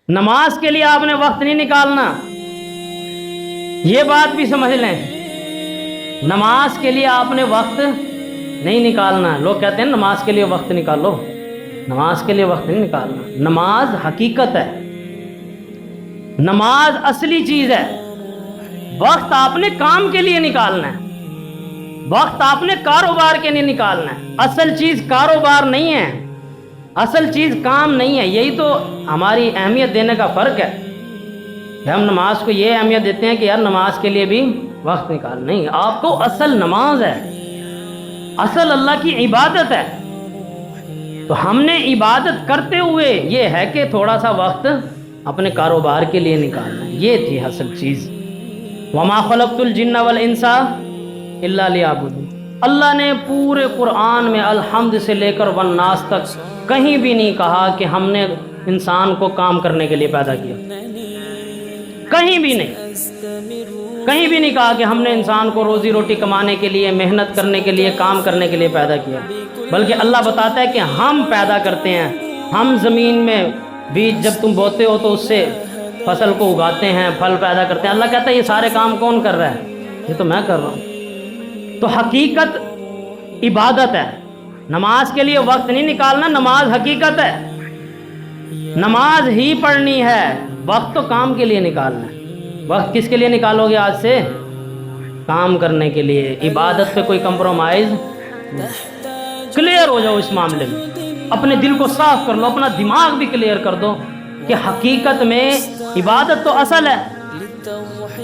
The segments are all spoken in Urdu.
نماز کے لیے آپ نے وقت نہیں نکالنا، یہ بات بھی سمجھ لیں۔ نماز کے لیے آپ نے وقت نہیں نکالنا۔ لوگ کہتے ہیں نماز کے لیے وقت نکالو، نماز کے لیے وقت نہیں نکالنا۔ نماز حقیقت ہے، نماز اصلی چیز ہے۔ وقت آپ نے کام کے لیے نکالنا ہے، وقت آپ نے کاروبار کے لیے نکالنا ہے۔ اصل چیز کاروبار نہیں ہے، اصل چیز کام نہیں ہے۔ یہی تو ہماری اہمیت دینے کا فرق ہے کہ ہم نماز کو یہ اہمیت دیتے ہیں کہ یار نماز کے لیے بھی وقت نکال۔ نہیں، آپ کو اصل نماز ہے، اصل اللہ کی عبادت ہے۔ تو ہم نے عبادت کرتے ہوئے یہ ہے کہ تھوڑا سا وقت اپنے کاروبار کے لیے نکالنا، یہ تھی اصل چیز۔ وما خلقت الجن والانس الا لیعبدون۔ اللہ نے پورے قرآن میں الحمد سے لے کر والناس تک کہیں بھی نہیں کہا کہ ہم نے انسان کو کام کرنے کے لیے پیدا کیا، کہیں بھی نہیں، کہیں بھی نہیں کہا کہ ہم نے انسان کو روزی روٹی کمانے کے لیے، محنت کرنے کے لیے، کام کرنے کے لیے پیدا کیا۔ بلکہ اللہ بتاتا ہے کہ ہم پیدا کرتے ہیں، ہم زمین میں بیج جب تم بوتے ہو تو اس سے فصل کو اگاتے ہیں، پھل پیدا کرتے ہیں۔ اللہ کہتا ہے یہ سارے کام کون کر رہا ہے؟ یہ تو میں کر رہا ہوں۔ تو حقیقت عبادت ہے۔ نماز کے لیے وقت نہیں نکالنا، نماز حقیقت ہے، نماز ہی پڑھنی ہے۔ وقت تو کام کے لیے نکالنا ہے۔ وقت کس کے لیے نکالو گے آج سے؟ کام کرنے کے لیے۔ عبادت پہ کوئی کمپرومائز، کلیئر ہو جاؤ اس معاملے میں، اپنے دل کو صاف کر لو، اپنا دماغ بھی کلیئر کر دو کہ حقیقت میں عبادت تو اصل ہے،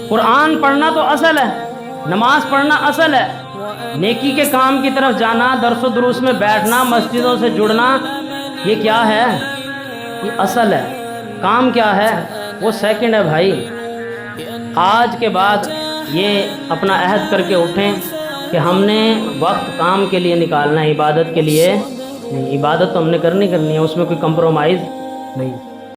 قرآن پڑھنا تو اصل ہے، نماز پڑھنا اصل ہے، نیکی کے کام کی طرف جانا، درس و دروس میں بیٹھنا، مسجدوں سے جڑنا، یہ کیا ہے؟ یہ اصل ہے۔ کام کیا ہے؟ وہ سیکنڈ ہے بھائی۔ آج کے بعد یہ اپنا عہد کر کے اٹھیں کہ ہم نے وقت کام کے لیے نکالنا ہے، عبادت کے لیے نہیں۔ عبادت تو ہم نے کرنی ہے، اس میں کوئی کمپرومائز نہیں۔